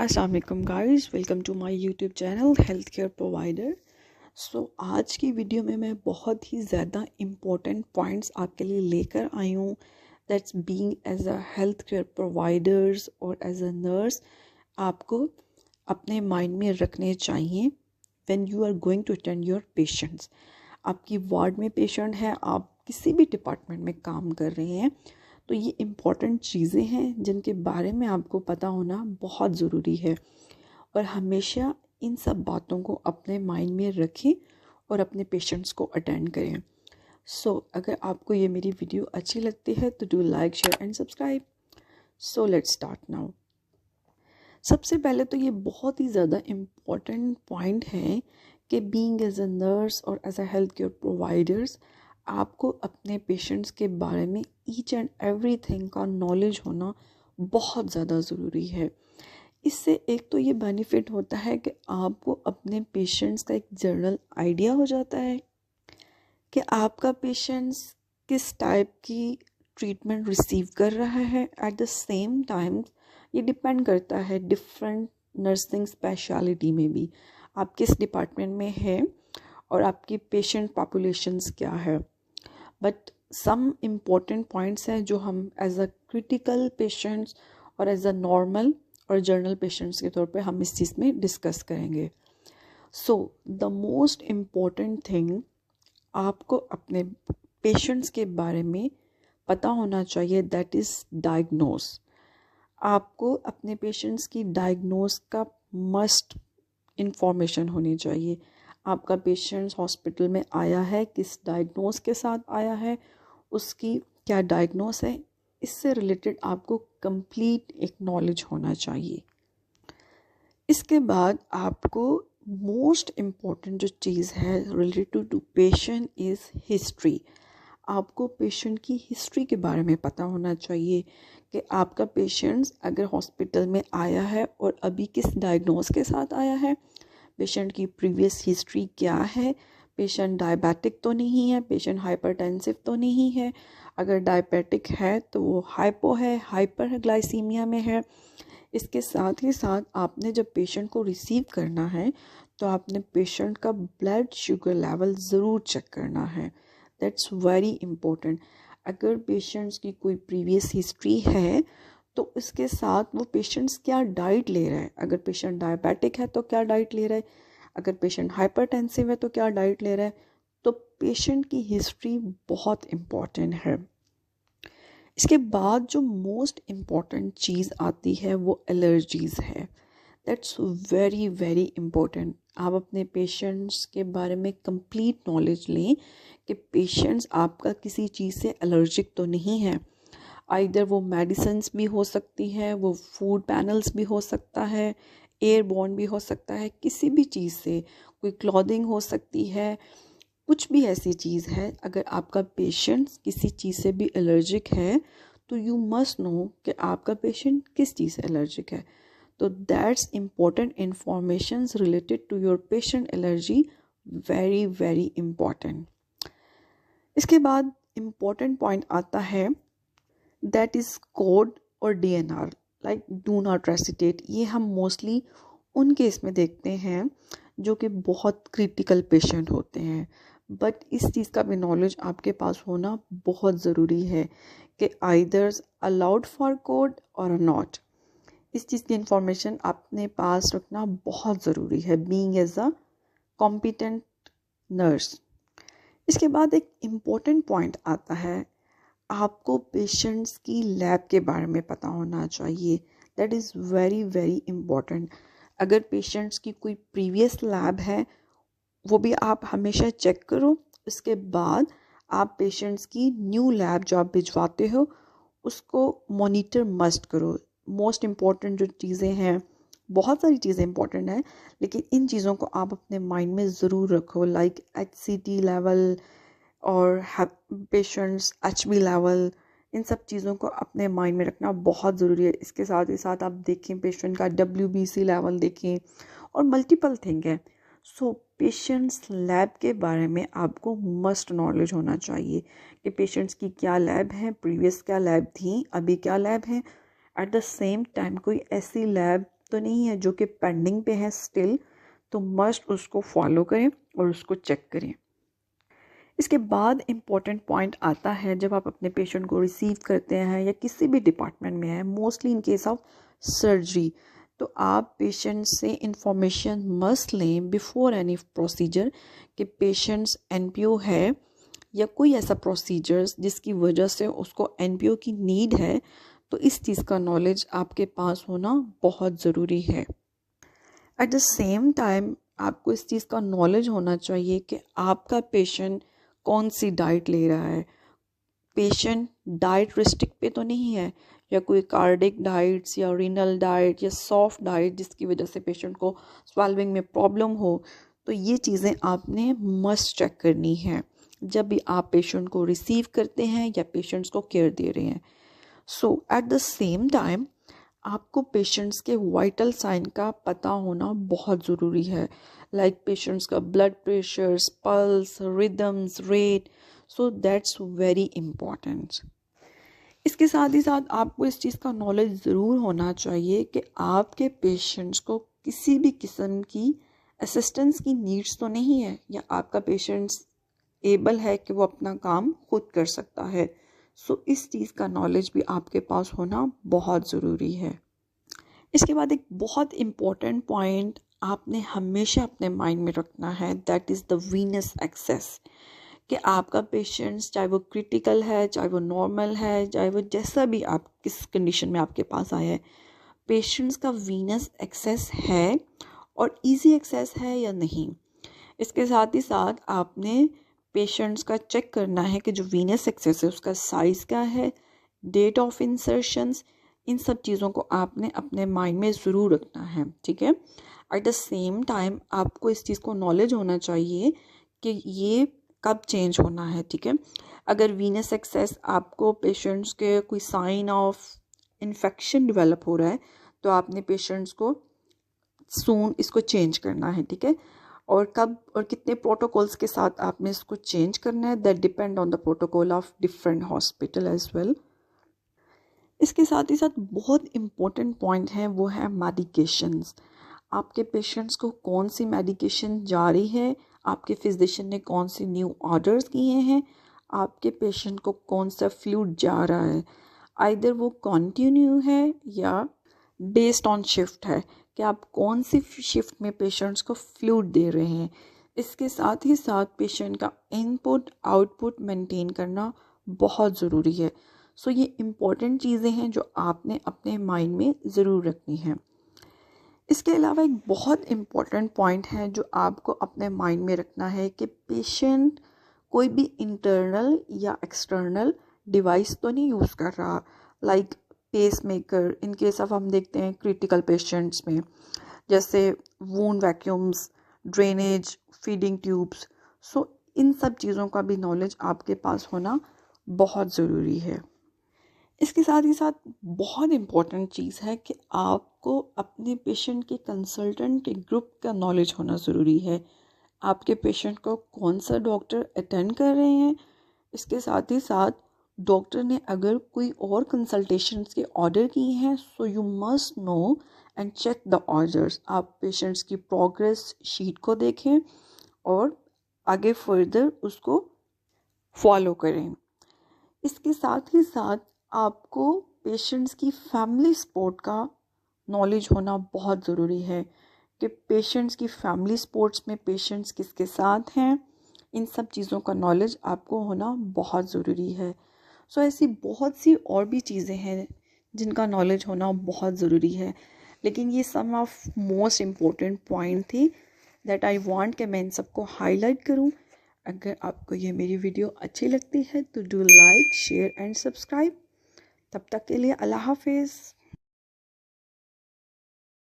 अस्सलाम वालेकुम guys, welcome to my YouTube channel health care provider. आज की वीडियो में मैं बहुत ही ज़्यादा इम्पोर्टेंट पॉइंट्स आपके लिए लेकर आई हूँ। That's being as a health care providers और एज अ नर्स आपको अपने माइंड में रखने चाहिए when you are going to attend your patients. आपकी वार्ड में पेशेंट है, आप किसी भी डिपार्टमेंट में काम कर रहे हैं, तो ये इम्पॉर्टेंट चीज़ें हैं जिनके बारे में आपको पता होना बहुत ज़रूरी है। और हमेशा इन सब बातों को अपने माइंड में रखें और अपने पेशेंट्स को अटेंड करें। अगर आपको ये मेरी वीडियो अच्छी लगती है तो do like, share and subscribe. Let's start now. सबसे पहले तो ये बहुत ही ज़्यादा इम्पॉर्टेंट पॉइंट है कि बीइंग एज अ नर्स और as a health care providers आपको अपने पेशेंट्स के बारे में ईच एंड एवरीथिंग का नॉलेज होना बहुत ज़्यादा ज़रूरी है। इससे एक तो ये बेनिफिट होता है कि आपको अपने पेशेंट्स का एक जनरल आइडिया हो जाता है कि आपका पेशेंट्स किस टाइप की ट्रीटमेंट रिसीव कर रहा है। एट द सेम टाइम ये डिपेंड करता है डिफरेंट नर्सिंग स्पेशलिटी में भी आप किस डिपार्टमेंट में है और आपकी पेशेंट पॉपुलेशंस क्या है। बट सम इम्पोर्टेंट पॉइंट्स हैं जो हम एज अ क्रिटिकल पेशेंट्स और एज अ नॉर्मल और जनरल पेशेंट्स के तौर पे हम इस चीज़ में डिस्कस करेंगे। द मोस्ट इम्पॉर्टेंट थिंग आपको अपने पेशेंट्स के बारे में पता होना चाहिए, दैट इज़ डायग्नोस। आपको अपने पेशेंट्स की डायग्नोस का मस्ट इंफॉर्मेशन होनी चाहिए। आपका पेशेंट्स हॉस्पिटल में आया है, किस डायग्नोस के साथ आया है, उसकी क्या डायग्नोस है, इससे रिलेटेड आपको कंप्लीट एक नॉलेज होना चाहिए। इसके बाद आपको मोस्ट इम्पॉर्टेंट जो चीज़ है related to patient is history. आपको पेशेंट की हिस्ट्री के बारे में पता होना चाहिए कि आपका पेशेंट्स अगर हॉस्पिटल में आया है और अभी किस डायग्नोस के साथ आया है, पेशेंट की प्रीवियस हिस्ट्री क्या है, पेशेंट डायबिटिक तो नहीं है, पेशेंट हाइपरटेंसिव तो नहीं है, अगर डायबिटिक है तो वो हाइपो है, हाइपर ग्लाइसीमिया में है। इसके साथ ही साथ आपने जब पेशेंट को रिसीव करना है तो आपने पेशेंट का ब्लड शुगर लेवल ज़रूर चेक करना है। That's very important. अगर पेशेंट्स की कोई प्रीवियस हिस्ट्री है तो इसके साथ वो पेशेंट्स क्या डाइट ले रहा है। अगर पेशेंट डायबिटिक है तो क्या डाइट ले रहा है, अगर पेशेंट हाइपरटेंसिव है तो क्या डाइट ले रहा है। तो पेशेंट की हिस्ट्री बहुत इम्पॉर्टेंट है। इसके बाद जो मोस्ट इम्पॉर्टेंट चीज़ आती है वो एलर्जीज़ है। That's very very important. आप अपने पेशेंट्स के बारे में कंप्लीट नॉलेज लें कि पेशेंट्स आपका किसी चीज़ से एलर्जिक तो नहीं है। आइदर वो मेडिसिन्स भी हो सकती है, वो फूड पैनल्स भी हो सकता है, एयरबॉर्न भी हो सकता है, किसी भी चीज़ से, कोई क्लॉथिंग हो सकती है, कुछ भी ऐसी चीज़ है। अगर आपका पेशेंट किसी चीज़ से भी एलर्जिक है तो यू मस्ट नो कि आपका पेशेंट किस चीज़ से एलर्जिक है। तो that's important informations related to your patient allergy, very very important. इसके बाद इम्पॉर्टेंट पॉइंट आता है दैट इज़ कोड और DNR, like do not resuscitate. ये हम मोस्टली उन केस में देखते हैं जो कि बहुत क्रिटिकल पेशेंट होते हैं। बट इस चीज़ का भी नॉलेज आपके पास होना बहुत ज़रूरी है कि आइदर्स अलाउड फॉर कोड और नॉट। इस चीज़ की इंफॉर्मेशन अपने पास रखना बहुत ज़रूरी है being as a competent nurse. इसके बाद एक इम्पॉर्टेंट पॉइंट आता है, आपको पेशेंट्स की लैब के बारे में पता होना चाहिए। That is very very important. अगर पेशेंट्स की कोई प्रीवियस लैब है वो भी आप हमेशा चेक करो। उसके बाद आप पेशेंट्स की न्यू लैब जो आप भिजवाते हो उसको मॉनिटर मस्ट करो। मोस्ट इम्पॉर्टेंट जो चीज़ें हैं, बहुत सारी चीज़ें इंपॉर्टेंट हैं लेकिन इन चीज़ों को आप अपने माइंड में ज़रूर रखो, लाइक HCT लेवल और पेशेंट्स HB लेवल। इन सब चीज़ों को अपने माइंड में रखना बहुत ज़रूरी है। इसके साथ ही साथ आप देखें पेशेंट का WBC लेवल देखें और मल्टीपल थिंग है। पेशेंट्स लैब के बारे में आपको मस्ट नॉलेज होना चाहिए कि पेशेंट्स की क्या लैब है, प्रीवियस क्या लैब थी, अभी क्या लैब है। एट द सेम टाइम कोई ऐसी लैब तो नहीं है जो कि पेंडिंग पे है स्टिल, तो मस्ट उसको फॉलो करें और उसको चेक करें। इसके बाद इम्पॉर्टेंट पॉइंट आता है जब आप अपने पेशेंट को रिसीव करते हैं या किसी भी डिपार्टमेंट में है, mostly in case of surgery, तो आप पेशेंट से इंफॉर्मेशन मस्ट लें बिफोर एनी प्रोसीजर कि पेशेंट्स एनपीओ है या कोई ऐसा प्रोसीजर्स जिसकी वजह से उसको एनपीओ की नीड है, तो इस चीज़ का नॉलेज आपके पास होना बहुत ज़रूरी है। एट द सेम टाइम आपको इस चीज़ का नॉलेज होना चाहिए कि आपका पेशेंट कौन सी डाइट ले रहा है। पेशेंट डाइट रिस्ट्रिक्ट पे तो नहीं है, या कोई कार्डिक डाइट्स या रीनल डाइट या सॉफ्ट डाइट जिसकी वजह से पेशेंट को स्वेलविंग में प्रॉब्लम हो, तो ये चीज़ें आपने मस्ट चेक करनी है जब भी आप पेशेंट को रिसीव करते हैं या पेशेंट्स को केयर दे रहे हैं। सो एट द सेम टाइम आपको पेशेंट्स के वाइटल साइन का पता होना बहुत ज़रूरी है, लाइक पेशेंट्स का blood pressures, pulse, rhythms, rate, so that's very important. इसके साथ ही साथ आपको इस चीज़ का नॉलेज ज़रूर होना चाहिए कि आपके पेशेंट्स को किसी भी किस्म की असिस्टेंस की नीड्स तो नहीं है, या आपका पेशेंट्स एबल है कि वो अपना काम खुद कर सकता है। सो इस चीज़ का नॉलेज भी आपके पास होना बहुत ज़रूरी है। इसके बाद एक बहुत इम्पॉर्टेंट पॉइंट आपने हमेशा अपने माइंड में रखना है, that is the venous access, कि आपका पेशेंट्स चाहे वो क्रिटिकल है, चाहे वो नॉर्मल है, चाहे वो जैसा भी आप किस कंडीशन में आपके पास आया है, पेशेंट्स का वीनस एक्सेस है और इजी एक्सेस है या नहीं। इसके साथ ही साथ आपने पेशेंट्स का चेक करना है कि जो वीनस एक्सेस है उसका साइज़ क्या है, डेट ऑफ इंसर्शंस, इन सब चीज़ों को आपने अपने माइंड में ज़रूर रखना है, ठीक है। एट द सेम टाइम आपको इस चीज़ को नॉलेज होना चाहिए कि ये कब चेंज होना है, ठीक है। अगर वीनस एक्सेस आपको पेशेंट्स के कोई साइन ऑफ इन्फेक्शन डेवलप हो रहा है, तो आपने पेशेंट्स को सून इसको चेंज करना है, ठीक है। और कब और कितने प्रोटोकॉल्स के साथ आपने इसको चेंज करना है, that depend on the protocol of different hospital as well. इसके साथ ही साथ बहुत इम्पोर्टेंट पॉइंट है, वो है मेडिकेशंस। आपके पेशेंट्स को कौन सी मेडिकेशन जा रही है, आपके फिजिशियन ने कौन सी न्यू ऑर्डर्स किए हैं, आपके पेशेंट को कौन सा फ्लूइड जा रहा है, आइदर वो कंटिन्यू है या बेस्ड ऑन शिफ्ट है, कि आप कौन सी शिफ्ट में पेशेंट्स को फ्लूइड दे रहे हैं। इसके साथ ही साथ पेशेंट का इनपुट आउटपुट मेंटेन करना बहुत ज़रूरी है। सो ये इम्पॉर्टेंट चीज़ें हैं जो आपने अपने माइंड में ज़रूर रखनी है। इसके अलावा एक बहुत इम्पॉर्टेंट पॉइंट है जो आपको अपने माइंड में रखना है कि पेशेंट कोई भी इंटरनल या एक्सटर्नल डिवाइस तो नहीं यूज़ कर रहा, like pacemaker. In case of हम देखते हैं क्रिटिकल पेशेंट्स में, जैसे wound vacuums, drainage, feeding tubes. So इन सब चीज़ों का भी नॉलेज आपके पास होना बहुत ज़रूरी है। इसके साथ ही साथ बहुत इम्पॉर्टेंट चीज़ है कि आपको अपने पेशेंट के कंसल्टेंट के ग्रुप का नॉलेज होना ज़रूरी है। आपके पेशेंट को कौन सा डॉक्टर अटेंड कर रहे हैं, इसके साथ ही साथ डॉक्टर ने अगर कोई और कंसल्टेशंस के ऑर्डर किए हैं, so you must know and check the orders. आप पेशेंट्स की प्रोग्रेस शीट को देखें और आगे फर्दर उसको फॉलो करें। इसके साथ ही साथ आपको पेशेंट्स की फैमिली सपोर्ट का नॉलेज होना बहुत ज़रूरी है, कि पेशेंट्स की फैमिली सपोर्ट्स में पेशेंट्स किसके साथ हैं, इन सब चीज़ों का नॉलेज आपको होना बहुत ज़रूरी है। सो ऐसी बहुत सी और भी चीज़ें हैं जिनका नॉलेज होना बहुत ज़रूरी है, लेकिन ये सम ऑफ मोस्ट इम्पोर्टेंट पॉइंट थी दैट आई वांट कि मैं इन सबको हाईलाइट करूं। अगर आपको ये मेरी वीडियो अच्छी लगती है तो do like, share and subscribe. तब तक के लिए अल्लाह हाफिज़।